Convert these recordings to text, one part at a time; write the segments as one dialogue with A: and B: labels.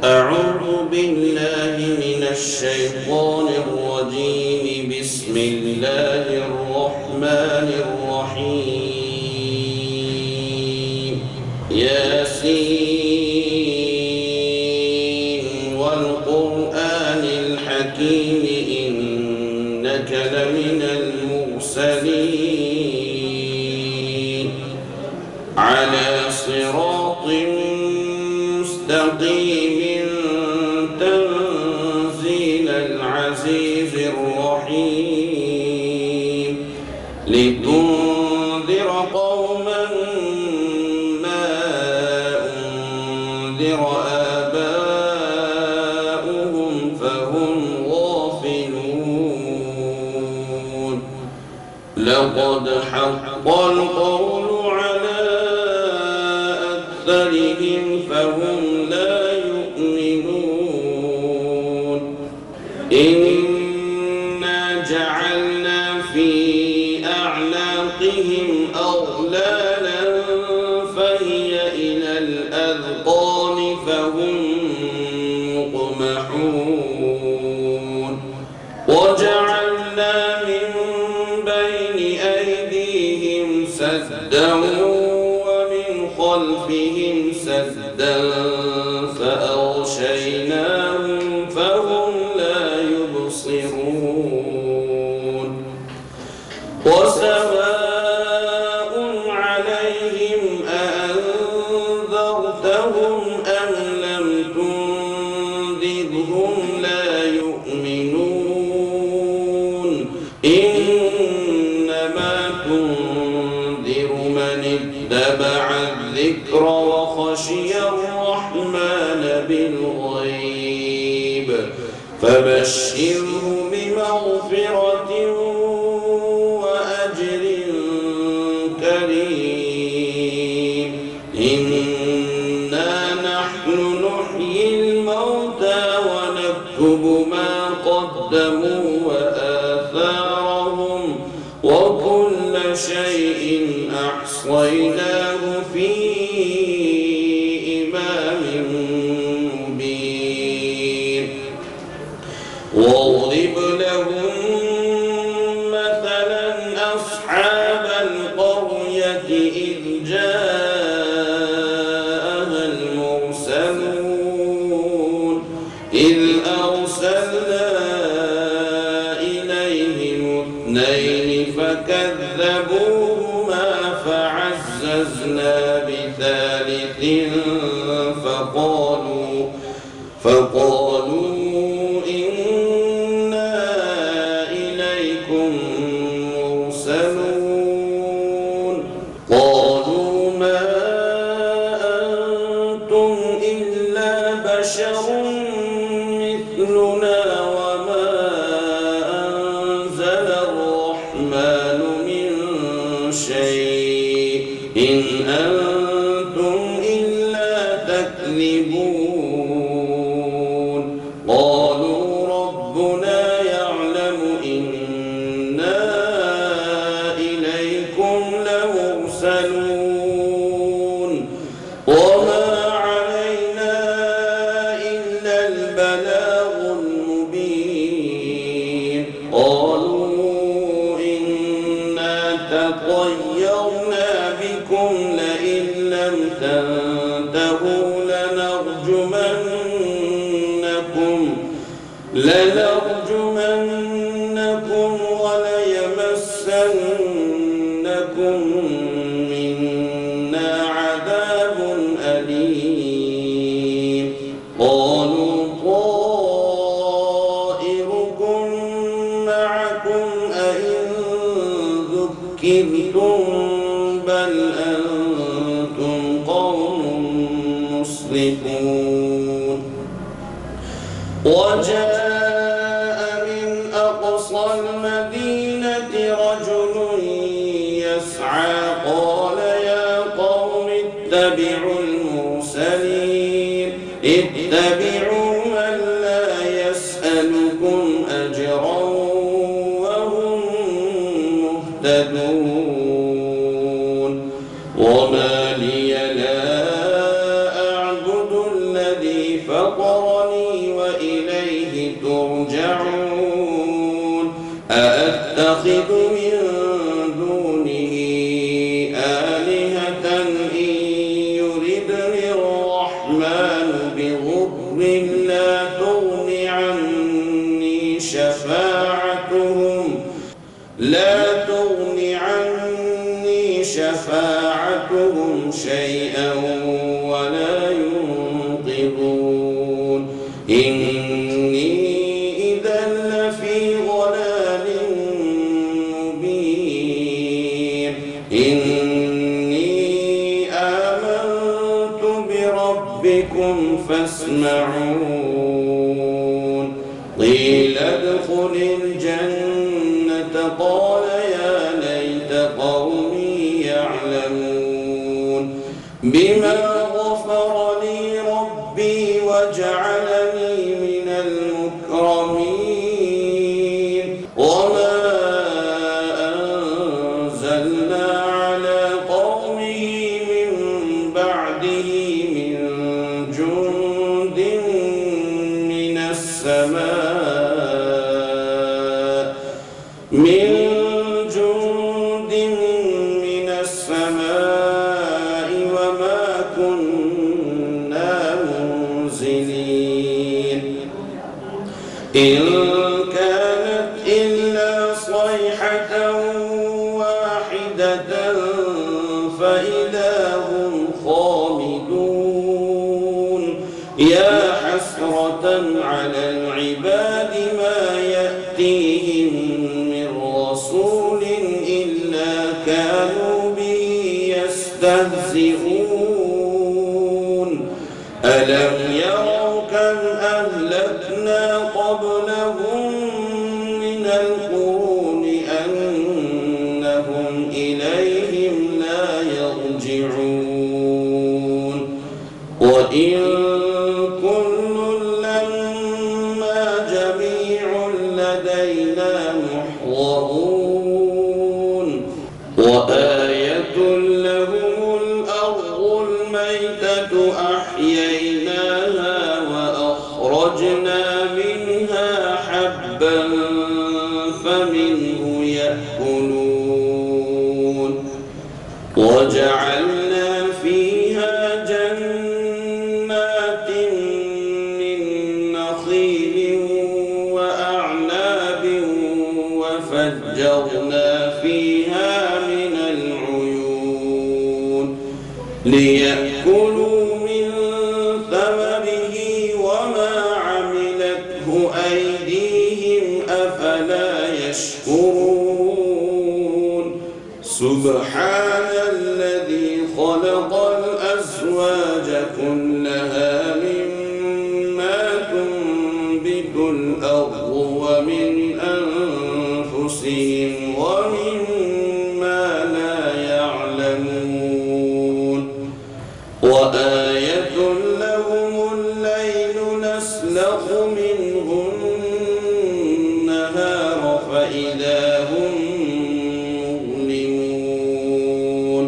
A: أعوذ بالله من الشيطان الرجيم. بسم الله الرحمن الرحيم. ياسين والقرآن الحكيم إنك لمن المرسلين على صراط مستقيم تنزيل العزيز الرحيم لتنذر قوما ما أنذر آباؤهم فهم غافلون. لقد حق القول على أكثرهم فهم لا يؤمنون. إنا جعلنا في أعناقهم أغلالا فهي إلى الأذقان فهم مقمحون. وجعلنا من بين أيديهم سدا ومن خلفهم سدا فأغشيناهم فهم لا يبصرون. وسواء عليهم أأنذرتهم أم لم تنذرهم لا يؤمنون. إنما تنذر من اتبع الذكر وخشي الرحمن بالغيب فبشره بمغفرة وأجر كريم. إنا نحن نحيي الموتى ونكتب ما قدموا وآثارهم وكل شيء أحصيناه في إمام مبين. واضرب لهم مثلا أصحاب القرية إذ جاءها المرسلون إذ أرسلنا إليهم اثنين فكذبوهما فعززنا بثالث فقالوا إنا إليكم مرسلون. قالوا ما أنتم إلا بشر مثلنا وما أنزل الرحمن من شيء إن أنتم إلا تكذبون. قالوا ربنا يعلم إنا إليكم لمرسلون وما علينا إلا البلاغ المبين. قالوا إنا تطيرنا بكم لئن لم تنتهوا لنرجمنكم وليمسنكم منا عذاب أليم. قالوا طائركم معكم أئن ذكرتم بل أنتم قوم مسرفون. وجاء من أقصى المدينة رجل يسعى قال يا قوم اتبعوا المرسلين اتبعوا من لا يسألكم أجرا وهم مهتدون. وما لي لا أعبد الذي فطرني وإليه ترجعون أأتخذ من دونه آلهة إن يردني الرحمن بضر لا تغن عني شفاعتهم شيئا ولا ينقذون إني إذا لفي ضلال مبين إني آمنت بربكم فاسمعون قيل ادخل الجنة قال يا ليت قومي يعلمون بما غفر لي ربي وجعلني من المكرمين وما أنزلنا على قومه من بعده من جند من السماء وما كنا منزلين إن كانت إلا صيحة واحدة فإذا هم خامدون يا حسرة على العباد ما يأتيهم من رسول إلا كانوا به يستهزئون ألم يروا كم أهلكنا قبلهم من القرون أنهم إليهم لا يرجعون وإن كل لما جميع لدينا محضرون وآية لهم الأرض الميتة أحييناها وأخرجنا منها حبا فمنه يأكلون وجعلنا فيها جنات من نخيل وأعناب وفجرنا فيها من العيون ليأكلوا من ثمره وما عملته أيديهم أفلا يشكرون سبحان الذي خلق الأزواج كلها مما تنبت الأرض ومن أنفسهم ومما لا يعلمون وآية لهم الليل نسلخ منه النهار فإذا هم مظلمون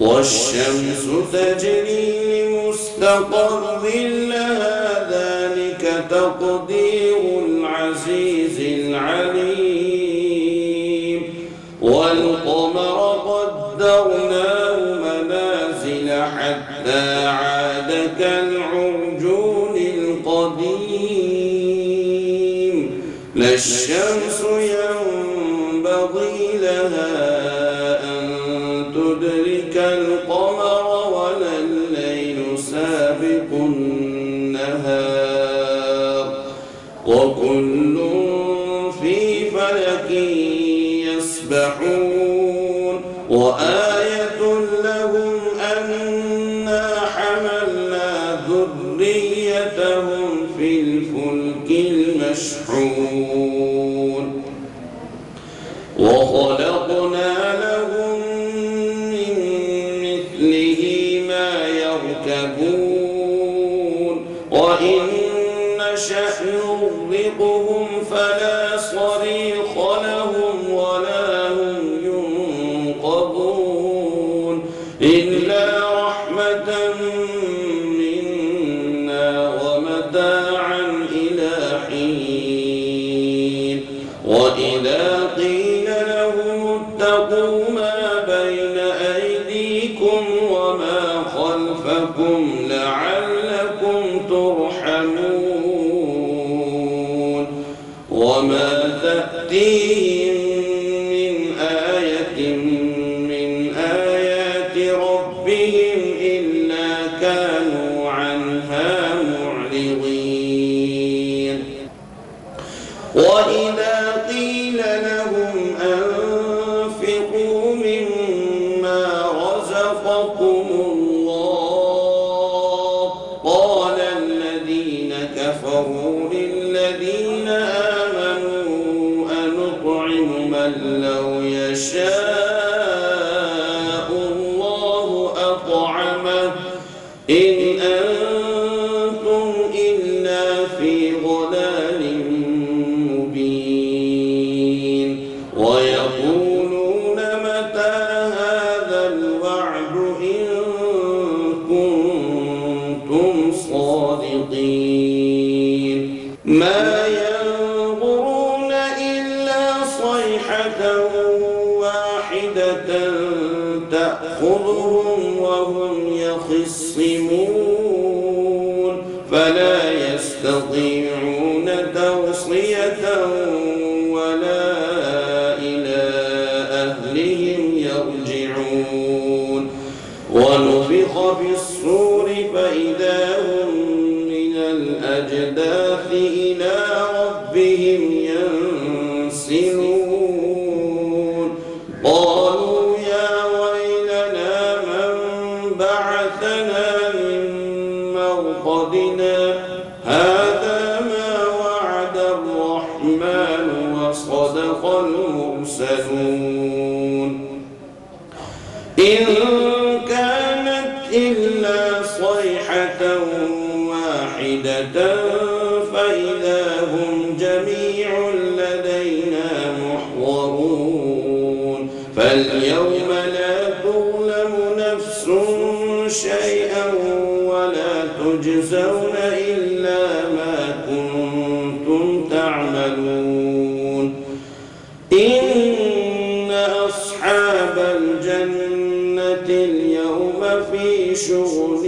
A: والشمس تجري لمستقر لها ذلك تقدير العزيز العليم والقمر قدرناه منازل حتى عاد كالعرجون القديم لا الشمس ينبغي لها أن تدرك القمر ولا الليل سابق النهار وكل في فلك يسبحون وآية لهم أنا حملنا ذريتهم في الفلك المشحون وخلقنا لهم من مثله ما يركبون وإن نشأ نغرقهم فلا صريخ لهم ولا هم ينقذون إلا رحمة منا وما تأتيهم من آية من آيات ربهم إلا كانوا عنها معرضين وإذا قيل لهم أنفقوا مما رزقكم الله قال الذين كفروا للذين آمنوا أنطعم من لو يشاء الله أطعمه إن أنتم إلا في ضلال مبين ويقولون متى هذا الوعد إن كنتم صادقين ما ينظرون إلا صيحة واحدة تأخذهم وهم يخصمون فلا يستطيعون توصية ولا إلى أهلهم يرجعون ونفخ في الصور فإذا هم من الأجداث إلى ربهم ينسلون قالوا يا ويلنا من بعثنا من مرقدنا هذا ما وعد الرحمن وصدق المرسلون إن كانت إلا صيحة واحدة فإذا هم جميع لدينا محضرون فاليوم لا تظلم نفس شيئا ولا تجزون إلا ما كنتم تعملون إن أصحاب الجنة اليوم في شغل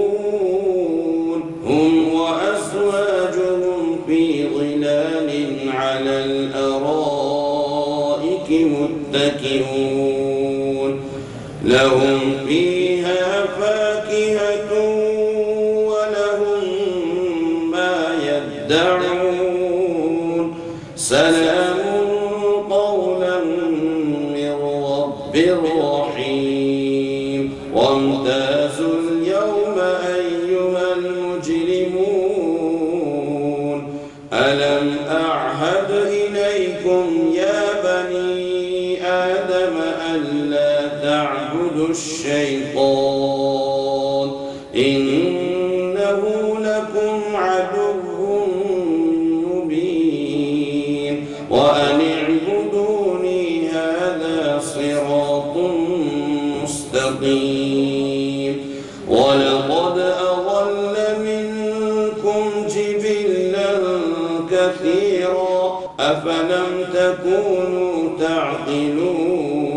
A: فاكهون هم وأزواجهم في ظلال على الأرائك متكئون لهم فيها فاكهة ولهم ما يدعون سلام قولا من رب رحيم وامتازوا اليوم أيها المجرمون ألم أعهد إليكم يا بني آدم ألا تعبدوا الشيطان إنه لكم عدو مبين وأن اعبدوني هذا صراط مستقيم ولقد أضل منكم جبلا كثيرا أفلم تكونوا تعقلون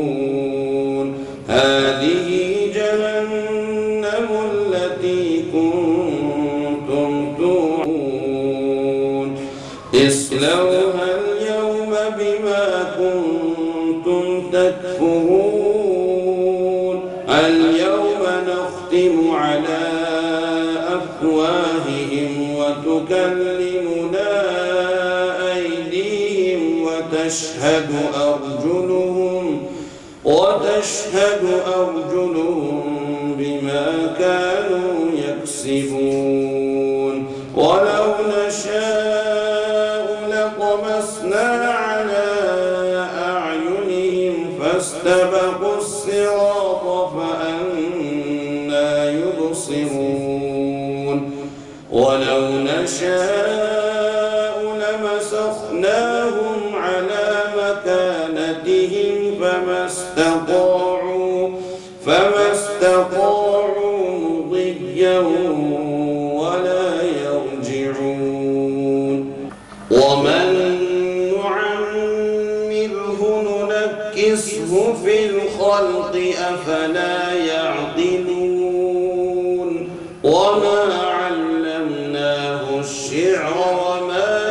A: هذه جهنم التي كنتم توعدون اصلوها اليوم بما كنتم تكفرون اليوم نختم على أفواههم وتكلمنا أيديهم وتشهد أرجلهم بما كانوا يكسبون ولو نشاء لطمسنا على أعينهم فاستبقوا الصراط فأنى يبصرون ولو نشاء لمسخناهم على مكانتهم فما استطاعوا مضيا ولا يرجعون ومن نعمره ننكسه في الخلق أفلا يعقلون وما علمناه الشعر وما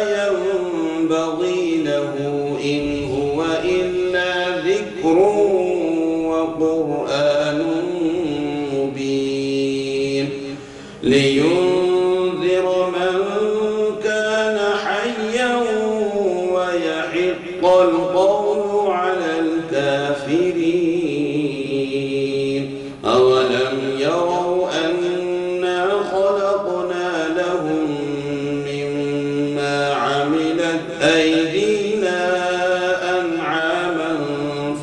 A: لينذر من كان حيا ويحق القول على الكافرين. أولم يروا أنا خلقنا لهم مما عملت أيدينا أنعاما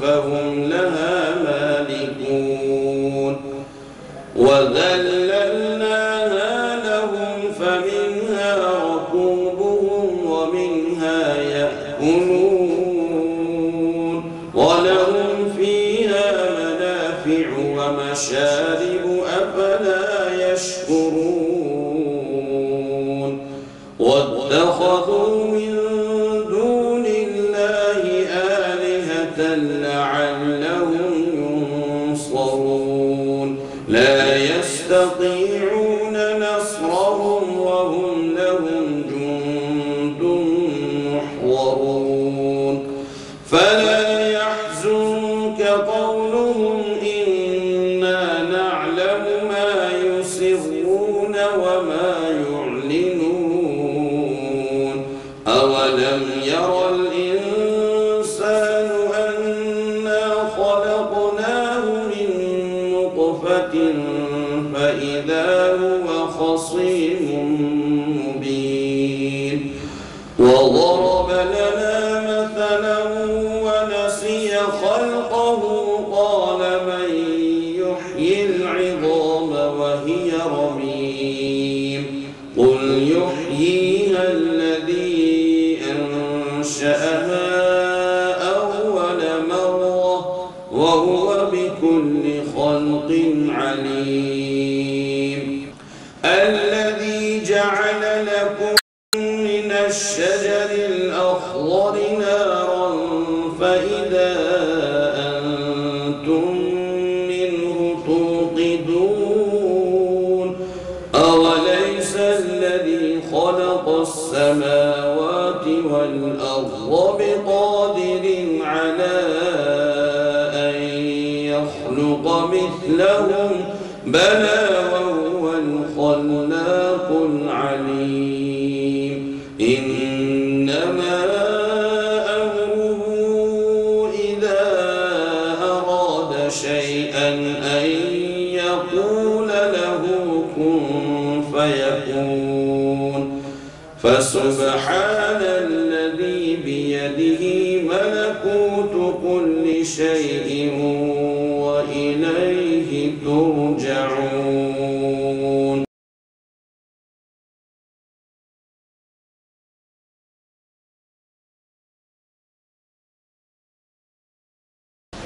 A: فهم لها مالكون وذللناها لهم فمنها ركوبهم ومنها يأكلون ولهم فيها منافع ومشارب أفلا يشكرون واتخذوا من دون الله آلهة لعلهم ينصرون لا يستطيعون نصرهم وهم لهم جند محضرون فلا يحزنك قولهم إنا نعلم ما يسرون وما يعلنون أولم ير الإنسان أنا خلقناه من نطفة فإذا هو خصيم مبين وضرب لنا مثلا ونسي خلقه قال من يحيي العظام وهي رميم قل يحييها الذي أنشأها أول مرة وهو بكل خلق عليم الذي جعل لكم من الشجر الأخضر نارا فإذا أنتم منه توقدون أوليس الذي خلق السماوات والأرض بقادر على أن يخلق مثلهم بلى وهو الخلاق العليم إنما أمره إذا أراد شيئا أن يقول له كن فيكون فسبحان الذي بيده ملكوت كل شيء وإليه ترجعون.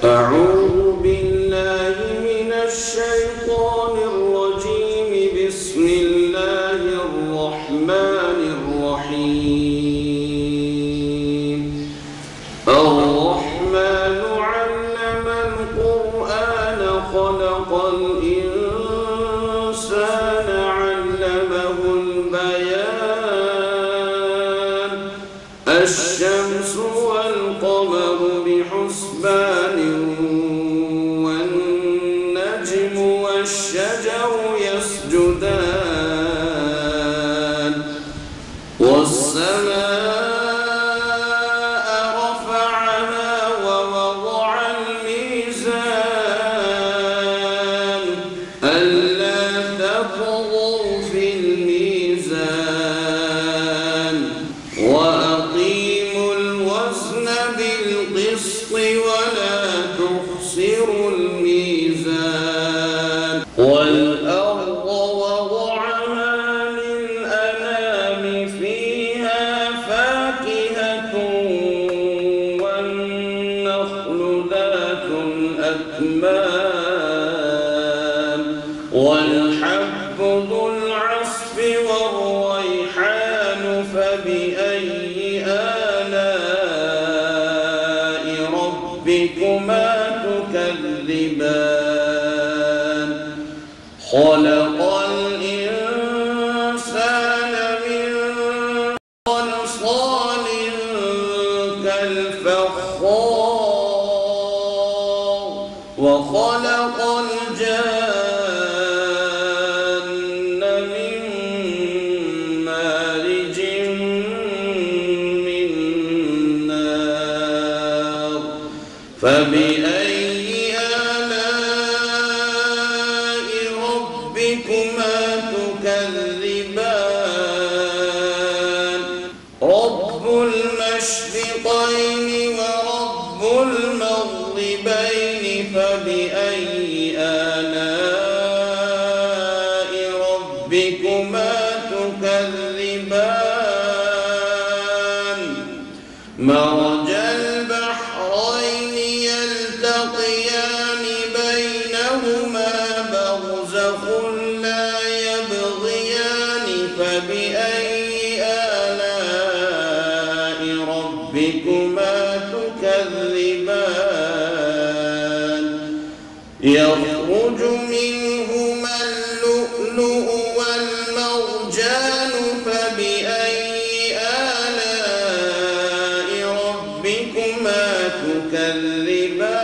A: أعوذ بالله من الشيطان الرجيم بسم الله الرحمن الرحيم الرحمن علم القرآن خلق الإنسان علمه البيان الشمس والقمر بحسبان والنجم والشجر يسجدان والسماء رفعها ووضع الميزان ألا تطغوا في الميزان وأقيموا الوزن بالقسط ولا تخسروا الميزان والأرض وضعها للأنام فيها فاكهة والنخل ذات الأكمام والحب ذو العصف والريحان فبأي آلاء ربكما تكذبان خلق الإنسان من صلصال كالفخار وخلق الجن فبأي آلاء ربكما تكذبان رب المشرقين ورب المغربين فبأي آلاء ربكما تكذبان مرج البحرين يلتقيان بينهما برزخ لا يبغيان فبأي آلاء ربكما تكذبان يخرج منهما اللؤلؤ والمرجان فبأي آلاء ربكما تكذبان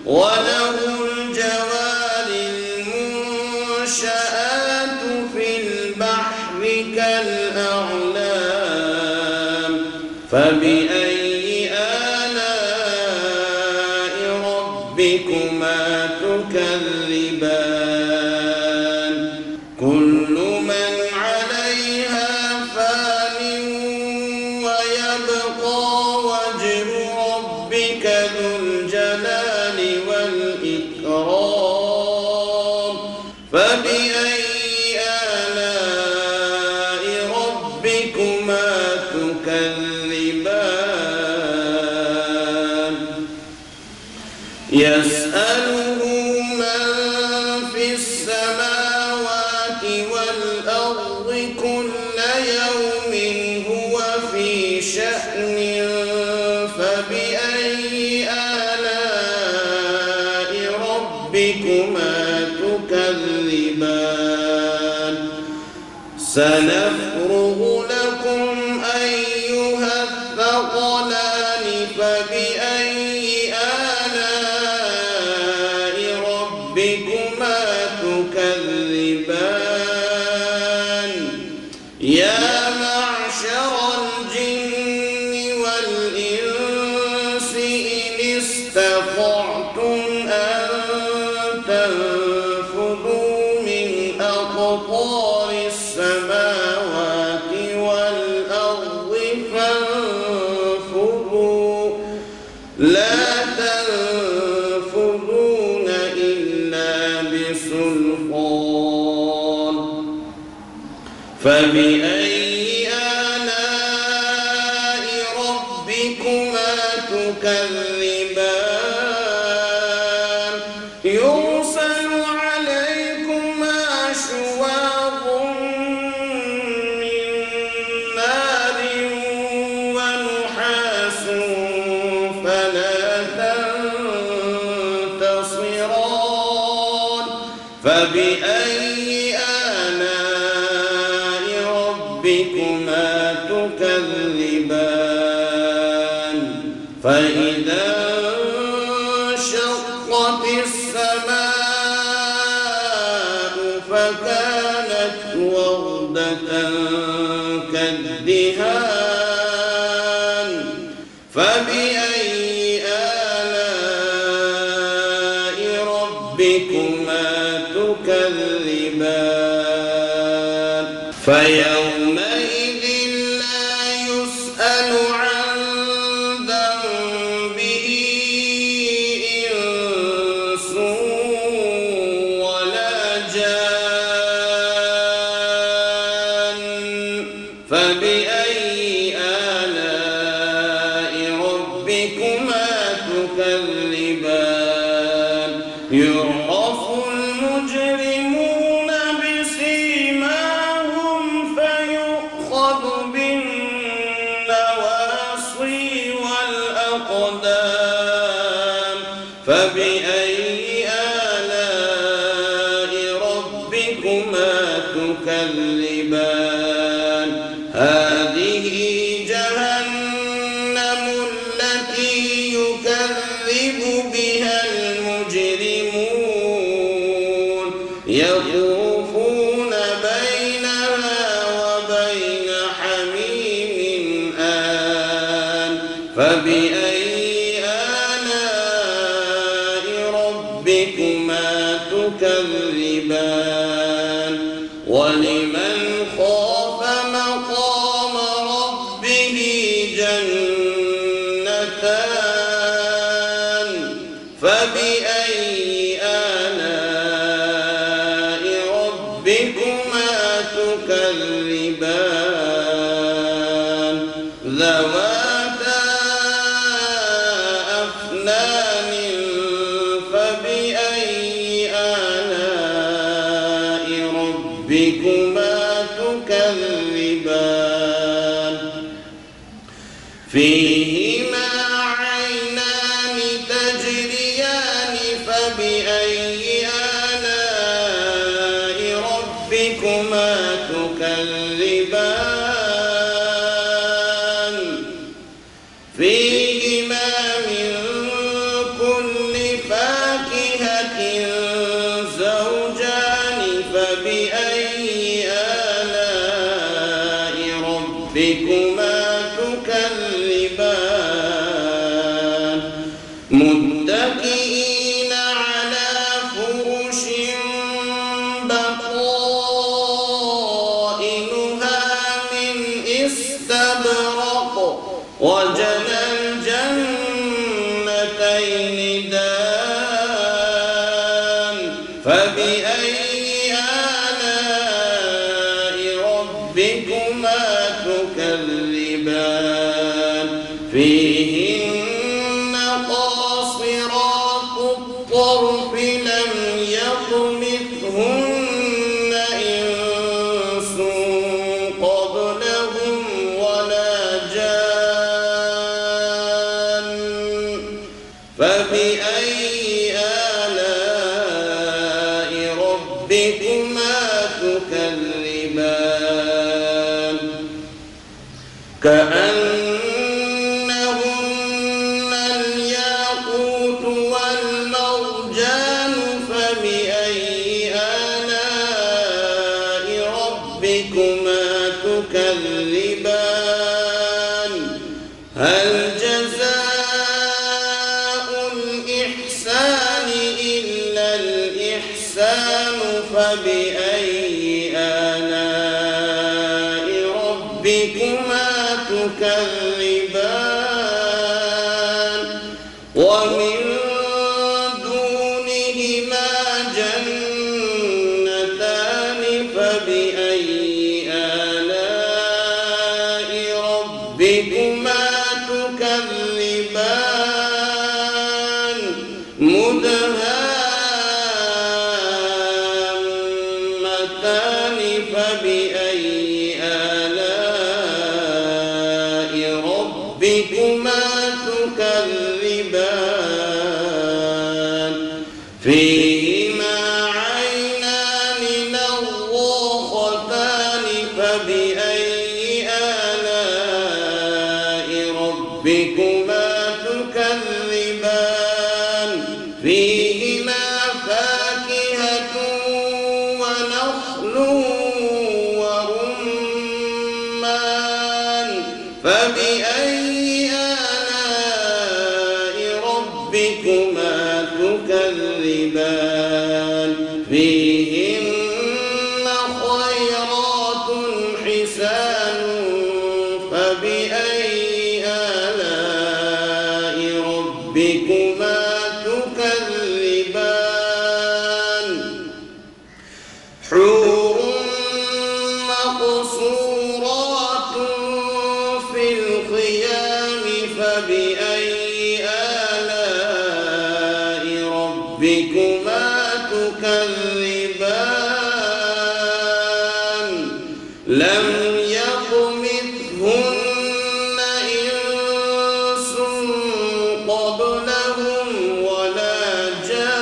A: وله الجوار المنشآت في البحر كالأعلام فبأي آلاء ربكما تكذبان كل من عليها فان ويبقى وجه ربك ذو الجلال والإكرام فبأي آلاء ربكما تكذبان يسأله من في السماوات والأرض كل يوم هو في شأن فبأي آلاء ربكما تكذبان سنفرغ لكم أيها الثقلان فبأي آلاء ربكما تكذبان يا معشر الجن والإنس إن استطعتم أن تنفذوا من أقطار السماوات والأرض فانفذوا لا تنفذون إلا بسلطان فبأي آلاء ربكما تكذبان يرسل عليكما شواظ من نار ونحاس فلا تنتصران فبأي آلاء ربكما تكذبان فإذا انشقت السماء فكانت وردة كالدهان فبأي آلاء ربكما تكذبان فيومئذ لا يسأل عن ذنبه إنس ولا جان فبأي آلاء ربكما تكذبان يعرف المجرمون بسيماهم فيؤخذ بالنواصي والأقدام فبأي آلاء ربكما تكذبان هذه جهنم التي يكذب بها المجرمون يطوفون بينها وبين حميم آن فبأي ولمن خاف مقام ربه جنتان فبأي آلاء ربكما تكذبان ذواتا أفنان فبأي آلاء ربكما تكذبان فيهما عينان تجريان فبأي آلاء ربكما تكذبان فيهما من كل فاكهة زوجان فبأي آلاء ربكما تكذبان متكئين على فرش بطائنها من استبرق وجنى الجنتين دان فبأي آلاء ربكما تكذبان فيهن قاصرات الطرف لم يطمثهن إنس قبلهم ولا جان فبأي آلاء ربكما تكذبان كأنهن الياقوت والمرجان فبأي آلاء ربكما تكذبان هل جزاء الإحسان إلا الإحسان فبأي آلاء ربكما تكذبان ومن دونهما جنتان فبأي آلاء ربكما تكذبان مدهامتان فبأي آلاء ربكما تكذبان فيهما عينان نضاختان فبأي آلاء ربكما تكذبان فيهما فاكهة ونخل ورمان فبأي آلاء ربكما تكذبان فيهن خيرات حسان فبأي آلاء ربكما تكذبان حور مقصورات في الخيام فبأي آلاء ربكما تكذبان لم يطمثهن إنس قبلهم ولا جان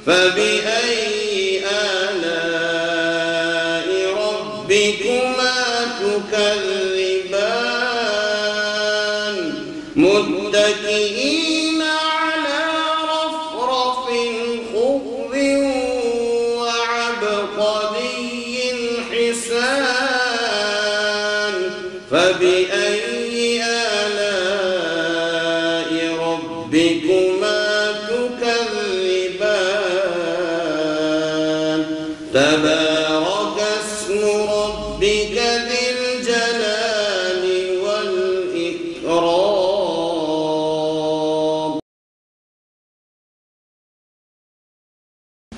A: فبأي آلاء ربكما تكذبان متكئين على رفرف خضر وعبقري حسان فبأي آلاء ربكما تكذبان تبارك اسم ربك ذي الجلال والإكرام.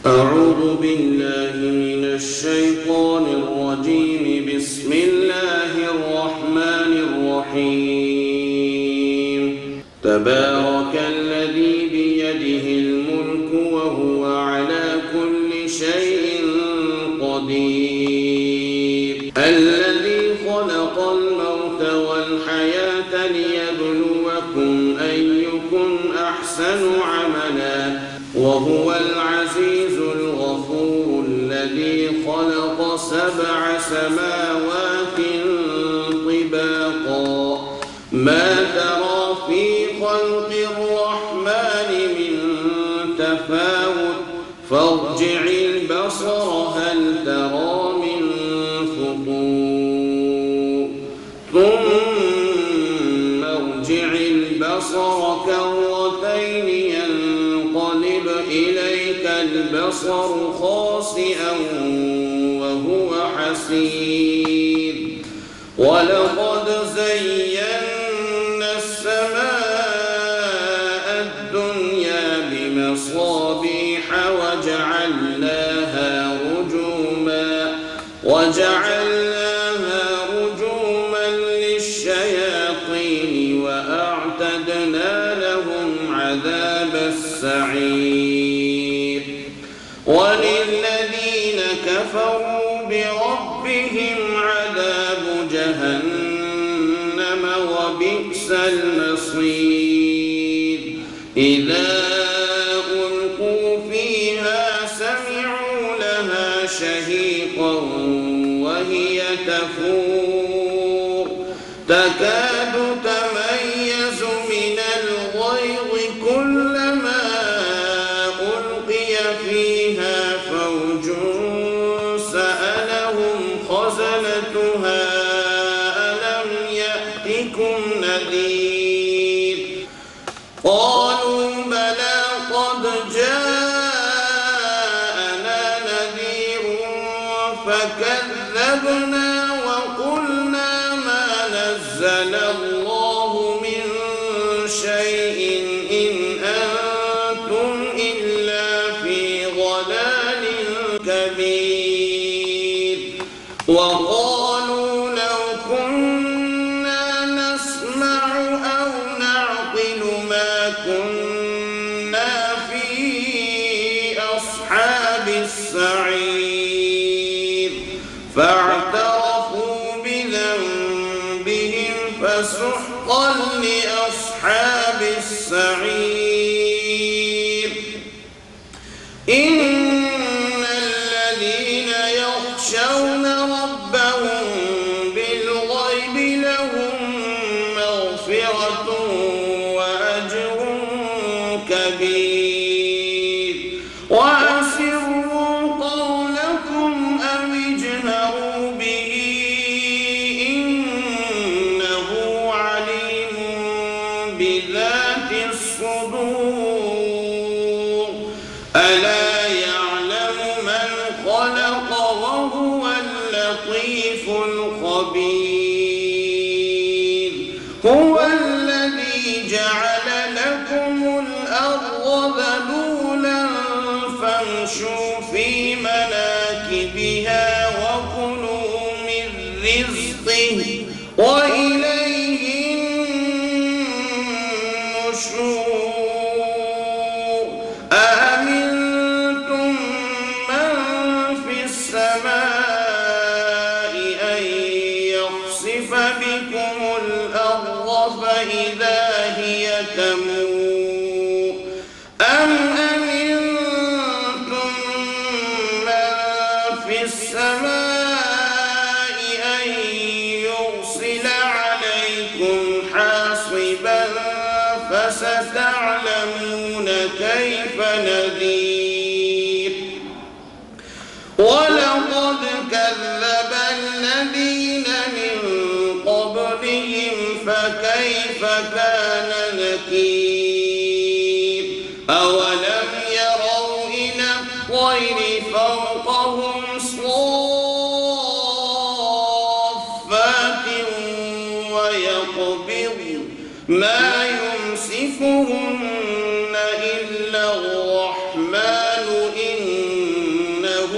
A: أعوذ بالله من الشيطان الرجيم. بسم الله الرحمن الرحيم. تبارك الذي بيده الملك وهو على كل شيء قدير. الذي خلق الموت والحياة ليبلوكم أيكم أحسن عملا وهو العزيز الغفور. الذي خلق 7 سماوات طباقا ما ترى في خلق الرحمن من تفاوت فارجع البصر هل ترى من فطور ثم ارجع البصر كرتين ينقلب إليك البصر خاسئا وهو حسير. ولقد زينا السماء الدنيا بمصابيح وجعلناها رجوما للشياطين وأعتدنا لهم عذاب السعير. وللذين كفروا بربهم عذاب جهنم وبئس المصير. إذا ألقوا فيها سمعوا لها شهيقا وهي تفور تكاد تميز من الغيظ كلما ألقي فيها فوج سألهم خزنتها ألم يأتكم نذير قالوا بلى قد جاءنا نذير فكذبنا وقلنا ما نزل الله من شيء إن أنتم إلا في ضلال كبير. وقالوا لو كنا نسمع أو نعقل ما كنا في أصحاب السعير. فاعترفوا بذنبهم فسحقا لأصحاب السعير. إن الذين يخشون ربهم بالغيب لهم مغفرة وأجر كبير. وأسروا قولكم أو اجهروا به إنه عليم بذات الصدور. ألا يعلم من خلق وهو اللطيف الخبير. هو الذي جعل لكم الأرض ذلولا فامشوا في مناكبها وكلوا من رزقه وإليه النشور. أأمنتم من في السماء أن يخسف بكم الأرض فإذا هي تمور أم أمنتم من في السماء أن يرسل عليكم حاصبا فستعلمون كيف نذير. ولقد كذب الذين من قبلهم فكيف كان نكير. أولم يروا إلى الطير فوقهم ما يمسكهن إلا الرحمن إنه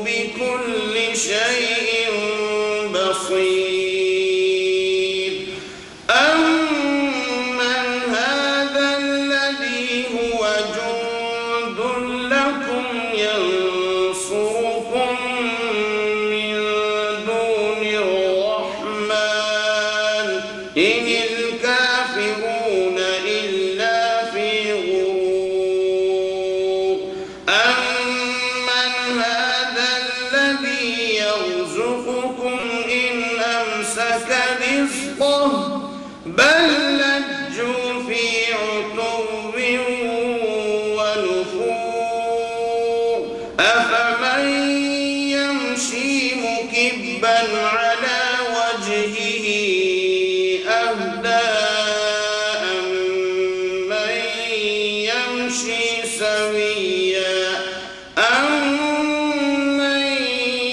A: بكل شيء بصير أمن هذا الذي هو جند لكم ينصركم من دون الرحمن إن الكافرون إلا في غرور أمن هذا الذي يرزقكم إن أمسك رزقه بل لجوا في عتو ونفور أفمن يمشي مكبا على وجهه أهدى أمن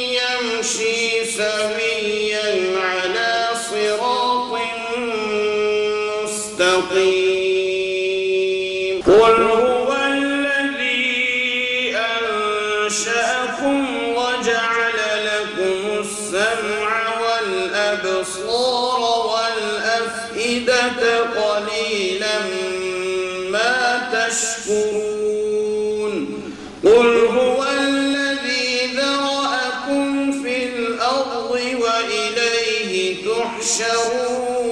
A: يمشي سويا على صراط مستقيم قل هو الذي أنشأكم وجعل لكم السمع والأبصار والأفئدة قليلا ما تشكرون قل هو الذي ذرأكم في الأرض وإليه تحشرون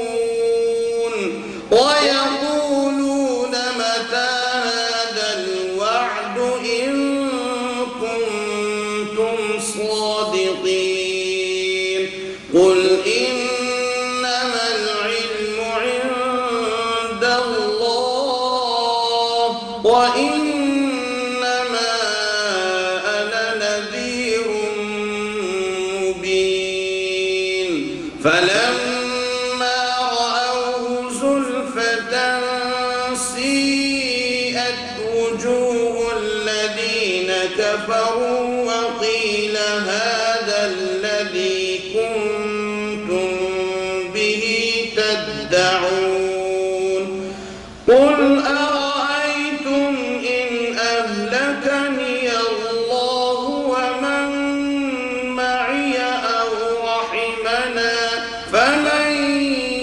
A: ويقولون متى هذا الوعد إن كنتم صادقين قل إنما العلم عند الله وإنما أنا نذير مبين فلما رأوه زلفة سيئت وجوه الذين كفروا وقيل هذا الذي كنتم به تدعون قل أرأيتم إن أهلكني الله ومن معي أو رحمنا فمن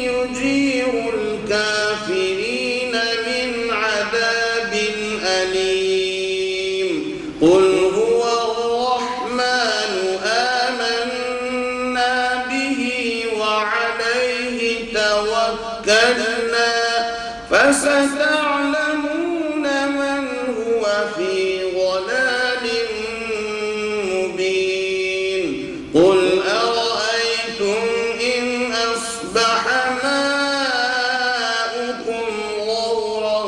A: يجير الكافرين من عذاب أليم قل هو الرحمن آمنا به وعليه توكلنا فستعلمون من هو في ضلال مبين قل أرأيتم إن أصبح ماؤكم غورا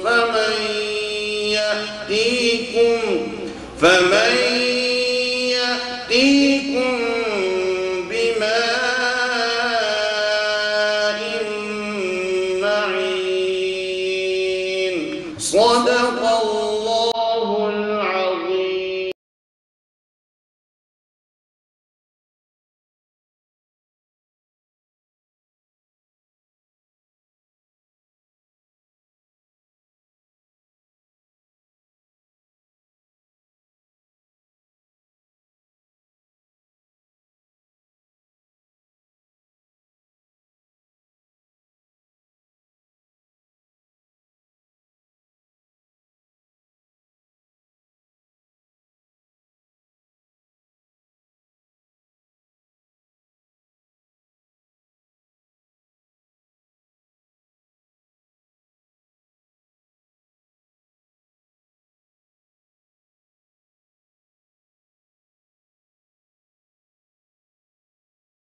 A: فمن يأتيكم